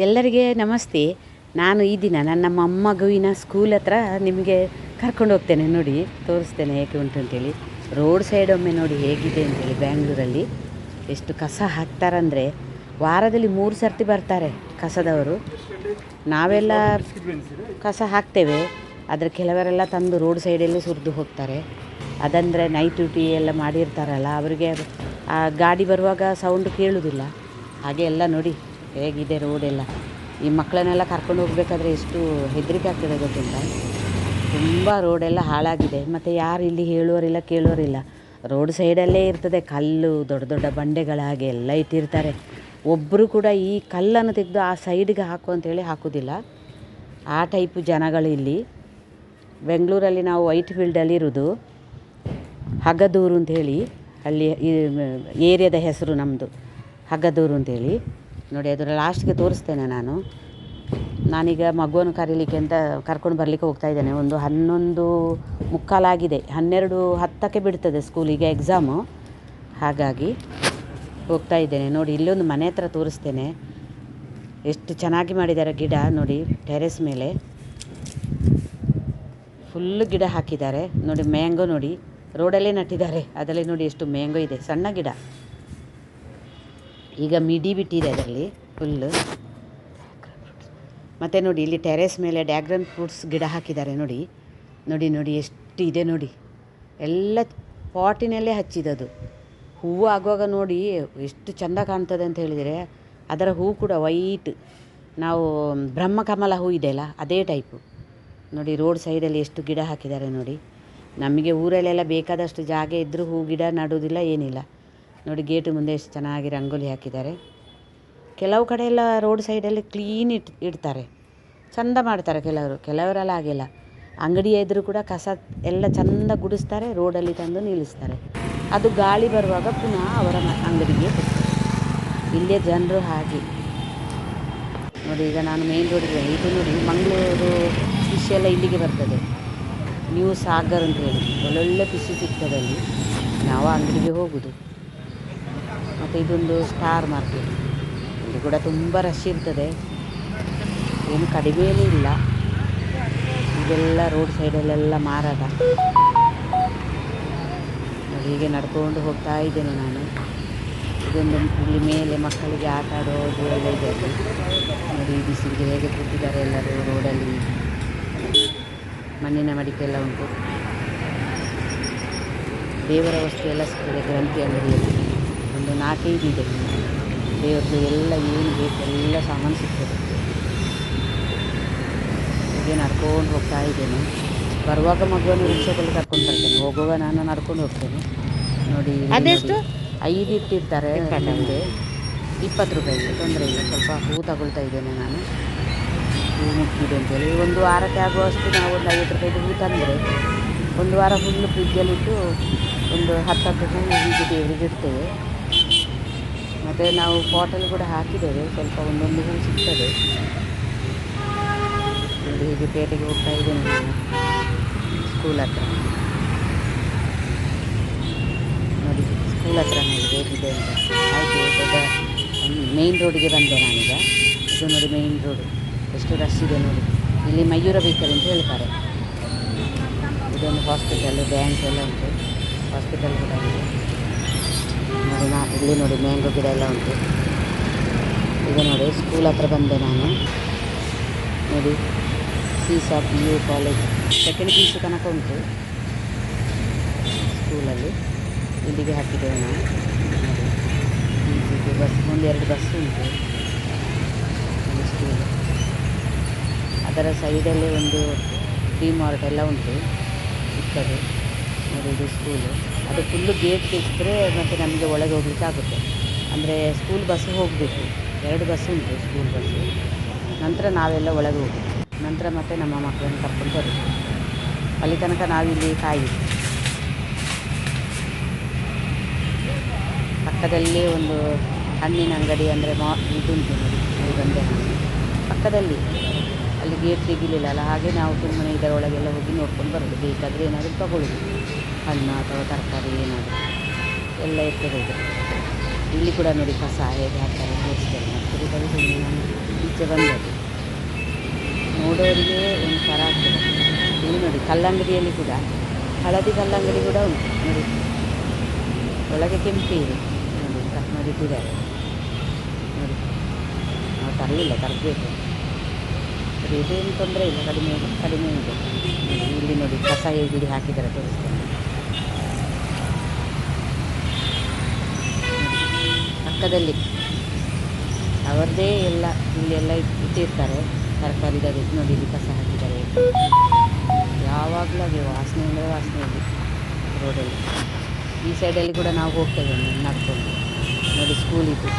ಎಲ್ಲರಿಗೆ ನಮಸ್ತೆ. ನಾನು ಈ ದಿನ ನನ್ನ ಮೊಮ್ಮಗುವಿನ ಸ್ಕೂಲ್ ಹತ್ರ ನಿಮಗೆ ಕರ್ಕೊಂಡು ಹೋಗ್ತೇನೆ. ನೋಡಿ, ತೋರಿಸ್ತೇನೆ ಹೇಗೆ ಉಂಟು ಅಂತೇಳಿ. ರೋಡ್ ಸೈಡ್ ಒಮ್ಮೆ ನೋಡಿ ಹೇಗಿದೆ ಅಂತೇಳಿ. ಬ್ಯಾಂಗ್ಳೂರಲ್ಲಿ ಎಷ್ಟು ಕಸ ಹಾಕ್ತಾರಂದರೆ ವಾರದಲ್ಲಿ 3 ಸರ್ತಿ ಬರ್ತಾರೆ ಕಸದವರು. ನಾವೆಲ್ಲ ಕಸ ಹಾಕ್ತೇವೆ, ಆದರೆ ಕೆಲವರೆಲ್ಲ ತಂದು ರೋಡ್ ಸೈಡಲ್ಲಿ ಸುರಿದು ಹೋಗ್ತಾರೆ. ಅದಂದರೆ ನೈಟ್ ಡ್ಯೂಟಿ ಎಲ್ಲ ಮಾಡಿರ್ತಾರಲ್ಲ, ಅವರಿಗೆ ಆ ಗಾಡಿ ಬರುವಾಗ ಸೌಂಡು ಕೇಳುವುದಿಲ್ಲ. ಹಾಗೆ ಎಲ್ಲ ನೋಡಿ ಹೇಗಿದೆ ರೋಡೆಲ್ಲ. ಈ ಮಕ್ಕಳನ್ನೆಲ್ಲ ಕರ್ಕೊಂಡು ಹೋಗಬೇಕಾದ್ರೆ ಎಷ್ಟು ಹೆದರಿಕೆ ಆಗ್ತದೆ ಗೊತ್ತುಂಟ. ತುಂಬ ರೋಡೆಲ್ಲ ಹಾಳಾಗಿದೆ. ಮತ್ತು ಯಾರು ಇಲ್ಲಿ ಹೇಳುವರಿಲ್ಲ ಕೇಳುವರಿಲ್ಲ. ರೋಡ್ ಸೈಡಲ್ಲೇ ಇರ್ತದೆ ಕಲ್ಲು, ದೊಡ್ಡ ದೊಡ್ಡ ಬಂಡೆಗಳ ಹಾಗೆ ಎಲ್ಲ ಇಟ್ಟಿರ್ತಾರೆ. ಒಬ್ಬರು ಕೂಡ ಈ ಕಲ್ಲನ್ನು ತೆಗೆದು ಆ ಸೈಡಿಗೆ ಹಾಕು ಅಂತೇಳಿ ಹಾಕೋದಿಲ್ಲ. ಆ ಟೈಪು ಜನಗಳು ಇಲ್ಲಿ. ಬೆಂಗಳೂರಲ್ಲಿ ನಾವು ವೈಟ್ ಫೀಲ್ಡಲ್ಲಿ ಇರೋದು. ಹಗದೂರು ಅಂಥೇಳಿ ಅಲ್ಲಿ ಏರಿಯಾದ ಹೆಸರು ನಮ್ಮದು, ಹಗದೂರು ಅಂಥೇಳಿ. ನೋಡಿ, ಅದರ ಲಾಸ್ಟ್ಗೆ ತೋರಿಸ್ತೇನೆ ನಾನೀಗ ಮಗುವನ್ನು ಕರೀಲಿಕ್ಕೆ ಅಂತ ಕರ್ಕೊಂಡು ಬರಲಿಕ್ಕೆ ಹೋಗ್ತಾ ಇದ್ದೇನೆ. ಒಂದು 11:45 12:10 ಬಿಡ್ತದೆ ಸ್ಕೂಲಿಗೆ ಎಕ್ಸಾಮು. ಹಾಗಾಗಿ ಹೋಗ್ತಾ ಇದ್ದೇನೆ. ನೋಡಿ, ಇಲ್ಲೊಂದು ಮನೆ ಹತ್ರ ತೋರಿಸ್ತೇನೆ. ಎಷ್ಟು ಚೆನ್ನಾಗಿ ಮಾಡಿದ್ದಾರೆ ಗಿಡ ನೋಡಿ. ಟೆರೆಸ್ ಮೇಲೆ ಫುಲ್ಲು ಗಿಡ ಹಾಕಿದ್ದಾರೆ ನೋಡಿ. ಮ್ಯಾಂಗೋ ನೋಡಿ, ರೋಡಲ್ಲೇ ನಟ್ಟಿದ್ದಾರೆ. ಅದರಲ್ಲಿ ನೋಡಿ ಎಷ್ಟು ಮ್ಯಾಂಗೋ ಇದೆ, ಸಣ್ಣ ಗಿಡ. ಈಗ ಮಿಡಿ ಬಿಟ್ಟಿದೆ ಅದರಲ್ಲಿ ಫುಲ್ಲು. ಮತ್ತು ನೋಡಿ, ಇಲ್ಲಿ ಟೆರೆಸ್ ಮೇಲೆ ಡ್ರ್ಯಾಗನ್ ಫ್ರೂಟ್ಸ್ ಗಿಡ ಹಾಕಿದ್ದಾರೆ ನೋಡಿ. ನೋಡಿ ನೋಡಿ ಎಷ್ಟು ಇದೆ ನೋಡಿ. ಎಲ್ಲ ಪಾಟಿನಲ್ಲೇ ಹಚ್ಚಿದದು. ಹೂವು ಆಗುವಾಗ ನೋಡಿ ಎಷ್ಟು ಚೆಂದ ಕಾಣ್ತದೆ ಅಂತ ಹೇಳಿದರೆ, ಅದರ ಹೂ ಕೂಡ ವೈಟ್. ನಾವು ಬ್ರಹ್ಮಕಮಲ ಹೂ ಇದೆಯಲ್ಲ, ಅದೇ ಟೈಪು. ನೋಡಿ, ರೋಡ್ ಸೈಡಲ್ಲಿ ಎಷ್ಟು ಗಿಡ ಹಾಕಿದ್ದಾರೆ ನೋಡಿ. ನಮಗೆ ಊರಲ್ಲೆಲ್ಲ ಬೇಕಾದಷ್ಟು ಜಾಗ ಇದ್ದರೂ ಹೂ ಗಿಡ ನಡುವುದಿಲ್ಲ, ಏನಿಲ್ಲ. ನೋಡಿ, ಗೇಟು ಮುಂದೆ ಎಷ್ಟು ಚೆನ್ನಾಗಿ ರಂಗೋಲಿ ಹಾಕಿದ್ದಾರೆ. ಕೆಲವು ಕಡೆ ಎಲ್ಲ ರೋಡ್ ಸೈಡಲ್ಲಿ ಕ್ಲೀನ್ ಇಡ್ತಾರೆ, ಚೆಂದ ಮಾಡ್ತಾರೆ. ಕೆಲವರೆಲ್ಲ ಹಾಗೆಲ್ಲ ಅಂಗಡಿ ಎದುರು ಕೂಡ ಕಸ ಎಲ್ಲ ಚೆಂದ ಗುಡಿಸ್ತಾರೆ, ರೋಡಲ್ಲಿ ತಂದು ನಿಲ್ಲಿಸ್ತಾರೆ. ಅದು ಗಾಳಿ ಬರುವಾಗ ಪುನಃ ಅವರ ಅಂಗಡಿಗೆ ಹೋಗ್ತಾರೆ. ಇಲ್ಲೇ ಜನರು ಹಾಗೆ ನೋಡಿ. ಈಗ ನಾನು ಮೇನ್ ರೋಡಿಗೆ, ಇದು ನೋಡಿ ಮಂಗಳೂರು ಫಿಶ್ ಎಲ್ಲ ಇಲ್ಲಿಗೆ ಬರ್ತದೆ. ನ್ಯೂ ಸಾಗರ್ ಅಂತ ಹೇಳಿ ಒಳ್ಳೊಳ್ಳೆ ಫಿಶ್ ಸಿಗ್ತದೆ ಅಲ್ಲಿ. ನಾವು ಅಂಗಡಿಗೆ ಹೋಗೋದು. ಮತ್ತು ಇದೊಂದು ಸ್ಟಾರ್ ಮಾರ್ಕೆಟ್. ಇಲ್ಲಿ ಕೂಡ ತುಂಬ ರಶ್ ಇರ್ತದೆ, ಏನು ಕಡಿಮೆಯೂ ಇಲ್ಲ. ಇದೆಲ್ಲ ರೋಡ್ ಸೈಡಲ್ಲೆಲ್ಲ ಮಾರಾಟ ನೋಡಿ. ಹೀಗೆ ನಡ್ಕೊಂಡು ಹೋಗ್ತಾ ಇದ್ದೇನೆ ನಾನು. ಇದೊಂದು ಇಲ್ಲಿ ಮೇಲೆ ಮಕ್ಕಳಿಗೆ ಆಟ ಆಡೋದು ಎಲ್ಲ ಇದೆ ಅಲ್ಲಿ ನೋಡಿ. ಈ ಬಿಸಿಲಿಗೆ ಹೇಗೆ ಕೂತಿದ್ದಾರೆ ಎಲ್ಲರೂ ರೋಡಲ್ಲಿ. ಮಣ್ಣಿನ ಮಡಿಕೆಲ್ಲ ಉಂಟು. ದೇವರ ವಸ್ತು ಎಲ್ಲ ಸಿಗ್ತದೆ ಗ್ರಂಥಿ ಅಂಗಡಿಯಲ್ಲಿ. ಒಂದು 4-5 ಇದೆ ದೇವ್ರದ್ದು ಎಲ್ಲ, ಏನು ಬೇಕು ಎಲ್ಲ ಸಾಮಾನು ಸಿಗ್ತದೆ. ಹೀಗೆ ನಡ್ಕೊಂಡು ಹೋಗ್ತಾ ಇದ್ದೇನೆ. ಬರುವಾಗ ಮಗುವನ್ನು ರಿಕ್ಷಾದಲ್ಲಿ ಕರ್ಕೊಂಡು ಬರ್ತೇನೆ, ಹೋಗುವಾಗ ನಾನು ನಡ್ಕೊಂಡು ಹೋಗ್ತೇನೆ. ನೋಡಿ, ಅದೆಷ್ಟು 5 ಇಟ್ಟಿರ್ತಾರೆ ಮುಂದೆ, 20 ರೂಪಾಯಿ. ತೊಂದರೆ ಇಲ್ಲ. ಸ್ವಲ್ಪ ಹೂ ತಗೊಳ್ತಾ ಇದ್ದೇನೆ ನಾನು. ಹೂ ಮುಟ್ಟಿದೆ ಅಂತೇಳಿ ಒಂದು ವಾರಕ್ಕೆ ಆಗುವಷ್ಟು ನಾವು ಒಂದು 50 ರೂಪಾಯಿದು ಹೂ ತಂದರೆ ಒಂದು ವಾರ ಫುಲ್ಲು ಫ್ರಿಜ್ಜಲ್ಲಿಟ್ಟು ಒಂದು 10 ಹೂ ಹೀಗೆ ದೇವರಿಗೆ ಇಡ್ತೇವೆ. ಮತ್ತು ನಾವು ಪಾಟಲ್ಲಿ ಕೂಡ ಹಾಕಿದ್ದೇವೆ, ಸ್ವಲ್ಪ ಒಂದೊಂದು ಹೂ ಸಿಗ್ತದೆ. ನೋಡಿ, ಹೀಗೆ ಪೇಟೆಗೆ ಹೋಗ್ತಾ ಇದ್ದೇನೆ ನಾನು ಸ್ಕೂಲ್ ಹತ್ರ. ನೋಡಿ, ಸ್ಕೂಲ್ ಹತ್ರ ನೋಡಿ ಹೇಗಿದೆ ಅಂತ. ಆಯಿತು, ದೊಡ್ಡ ಮೇಯ್ನ್ ರೋಡಿಗೆ ಬಂದೆ ನಾನೀಗ. ಇದು ನೋಡಿ ಮೇಯ್ನ್ ರೋಡು, ಎಷ್ಟು ರಶ್ ಇದೆ ನೋಡಿ. ಇಲ್ಲಿ ಮಯೂರ ಬೇಕರಿ ಅಂತ ಹೇಳ್ತಾರೆ. ಇದೊಂದು ಹಾಸ್ಪಿಟಲ್, ಬ್ಯಾಂಕ್ ಎಲ್ಲ ಉಂಟು. ಹಾಸ್ಪಿಟಲ್ ಕೂಡ ಇದೆ ನೋಡಿ. ಇಲ್ಲಿ ನೋಡಿ ಮ್ಯಾಂಗೋ ಗಿಡ ಎಲ್ಲ ಉಂಟು. ಈಗ ನೋಡಿ ಸ್ಕೂಲ್ ಹತ್ರ ಬಂದೆ ನಾನು. ನೋಡಿ, ಸೀಸಾ PU ಕಾಲೇಜ್ ಸೆಕೆಂಡ್ PUC ತನಕ ಉಂಟು ಸ್ಕೂಲಲ್ಲಿ. ಇಲ್ಲಿಗೆ ಹಾಕಿದ್ದೇವೆ ನಾವು. ನೋಡಿ, ಬಸ್ ಮುಂದೆ 2 ಬಸ್ ಉಂಟು ಸ್ಕೂಲ್. ಅದರ ಸೈಡಲ್ಲಿ ಒಂದು ಟೀ ಮಾರ್ಟ್ ಎಲ್ಲ ಉಂಟು ಇರ್ತದೆ ನೋಡಿ. ಇದು ಸ್ಕೂಲು. ಅದು ಫುಲ್ಲು ಗೇಟ್ ತೆಗೆದ್ರೆ ಮತ್ತು ನಮಗೆ ಒಳಗೆ ಹೋಗ್ಲಿಕ್ಕೆ ಆಗುತ್ತೆ. ಅಂದರೆ ಸ್ಕೂಲ್ ಬಸ್ ಹೋಗಬೇಕು, 2 ಬಸ್ ಉಂಟು ಸ್ಕೂಲ್ ಬಸ್ಸು. ನಂತರ ನಾವೆಲ್ಲ ಒಳಗೆ ಹೋಗೋದು. ನಂತರ ಮತ್ತೆ ನಮ್ಮ ಮಕ್ಕಳನ್ನು ಕರ್ಕೊಂಡು ಬರೋದು. ಅಲ್ಲಿ ತನಕ ನಾವಿಲ್ಲಿ ಕಾಯಿ. ಪಕ್ಕದಲ್ಲೇ ಒಂದು ಹಣ್ಣಿನ ಅಂಗಡಿ, ಅಂದರೆ ಇದುಂಟು ನೋಡಿ. ಅಲ್ಲಿ ಬಂದೆ ನಾನು ಪಕ್ಕದಲ್ಲಿ. ಅಲ್ಲಿ ಗೇಟ್ ತೆಗಿಲಿಲ್ಲ ಅಲ್ಲ, ಹಾಗೆ ನಾವು ಸುಮ್ಮನೆ ಇದರೊಳಗೆಲ್ಲ ಹೋಗಿ ನೋಡ್ಕೊಂಡು ಬರೋದು. ಬೇಕಾದರೆ ಏನಾದರೂ ತಗೊಳ್ಳೋದು, ಹಣ್ಣು ಅಥವಾ ತರಕಾರಿ ಏನಾದರೂ ಎಲ್ಲ ಇರ್ತದೆ. ಇದು ಇಲ್ಲಿ ಕೂಡ ನೋಡಿ ಕಸ ಹೇಗೆ ಹಾಕ್ತಾರೆ ತೋರಿಸ್ತೇನೆ. ಮತ್ತು ತೆಗೆದು ನಾನು ಈಚೆ ಬಂದದ್ದು ನೋಡೋರಿಗೆ ಒಂಥರ ಆಗ್ತದೆ. ಇಲ್ಲಿ ನೋಡಿ ಕಲ್ಲಂಗಡಿಯಲ್ಲಿ ಕೂಡ ಹಳದಿ ಕಲ್ಲಂಗಡಿ ಕೂಡ ಉಂಟು ನೋಡಿ, ಒಳಗೆ ಕೆಂಪು ಇದೆ ನೋಡಿ, ಕಟ್ ಮಾಡಿಟ್ಟಿದ್ದಾರೆ ನೋಡಿ. ನಾವು ತರಲಿಲ್ಲ, ತರಬೇಕು. ಇದೇನು ತೊಂದರೆ ಇಲ್ಲ, ಕಡಿಮೆ ಇದೆ ನೋಡಿ. ಇಲ್ಲಿ ನೋಡಿ ಕಸ ಹೇಗೆ ಹಾಕಿದ್ದಾರೆ ತೋರಿಸ್ತೇನೆ. ಪಕ್ಕದಲ್ಲಿ ಅವರದೇ ಎಲ್ಲ ಇಲ್ಲೆಲ್ಲ ಇಟ್ಟಿರ್ತಾರೆ ತರಕಾರಿ ನೋಡಿ. ಇಲ್ಲಿ ಕಸ ಹಾಕಿದ್ದಾರೆ, ಯಾವಾಗಲೂ ಹಾಗೆ ವಾಸನೆ ಅಂದರೆ ವಾಸನೆ ಇದೆ ರೋಡಲ್ಲಿ. ಈ ಸೈಡಲ್ಲಿ ಕೂಡ ನಾವು ಹೋಗ್ತೇವೆ ನಡ್ಕೊಂಡು ನೋಡಿ. ಸ್ಕೂಲ್ ಇದು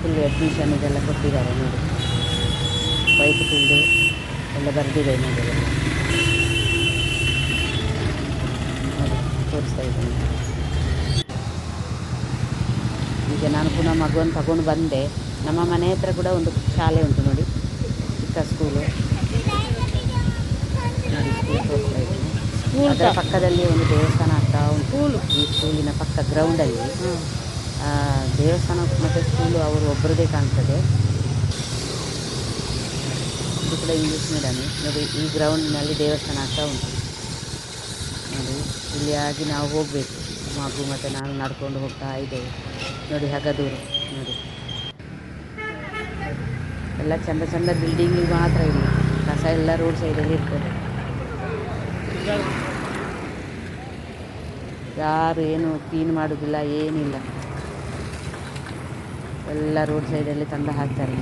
ಫುಲ್ ಅಡ್ಮಿಷನ್ ಇದೆಲ್ಲ ಕೊಟ್ಟಿದ್ದಾರೆ ನೋಡಿ. ವೈಟ್ ಫೀಲ್ಡು ಎಲ್ಲ ಬರೆದಿದೆ ನೋಡಿ. ನೋಡಿ ತೋರಿಸ್ತಾ ಇದ್ದೇನೆ. ಈಗ ನಾನು ಪುನಃ ಮಗುವನ್ನು ತಗೊಂಡು ಬಂದೆ. ನಮ್ಮ ಮನೆ ಹತ್ರ ಕೂಡ ಒಂದು ಶಾಲೆ ಉಂಟು ನೋಡಿ, ಚಿಕ್ಕ ಸ್ಕೂಲು ನೋಡಿ. ಸ್ಕೂಲ್ ತೋರಿಸ್ತಾ ಇದ್ದೀನಿ. ಅದರ ಪಕ್ಕದಲ್ಲಿ ಒಂದು ದೇವಸ್ಥಾನ ಆಗ್ತಾ ಉಂಟು. ಈ ಸ್ಕೂಲಿನ ಪಕ್ಕ ಗ್ರೌಂಡಲ್ಲಿ ದೇವಸ್ಥಾನ ಮತ್ತು ಸ್ಕೂಲು ಅವರು ಒಬ್ಬರದೇ ಕಾಣ್ತದೆ. ಇದು ಕೂಡ ಇಂಗ್ಲೀಷ್ ಮೀಡಿಯಮ್ ನೋಡಿ. ಈ ಗ್ರೌಂಡಿನಲ್ಲಿ ದೇವಸ್ಥಾನ ಆಗ್ತಾ ಉಂಟು ನೋಡಿ. ಇಲ್ಲಿ ಆಗಿ ನಾವು ಹೋಗಬೇಕು, ಮಗು ಮತ್ತು ನಾನು ನಡ್ಕೊಂಡು ಹೋಗ್ತಾ ಇದ್ದೇವೆ ನೋಡಿ. ಹಗದೂರು ನೋಡಿ, ಎಲ್ಲ ಚೆಂದ ಚೆಂದ ಬಿಲ್ಡಿಂಗಿಗೆ ಮಾತ್ರ ಇಲ್ಲಿ, ಕಸ ಎಲ್ಲ ರೋಡ್ ಸೈಡಲ್ಲಿ ಇರ್ತದೆ. ಯಾರು ಏನು ಕ್ಲೀನ್ ಮಾಡೋದಿಲ್ಲ, ಏನಿಲ್ಲ, ಎಲ್ಲ ರೋಡ್ ಸೈಡಲ್ಲಿ ತಂದು ಹಾಕ್ತಾರೆ.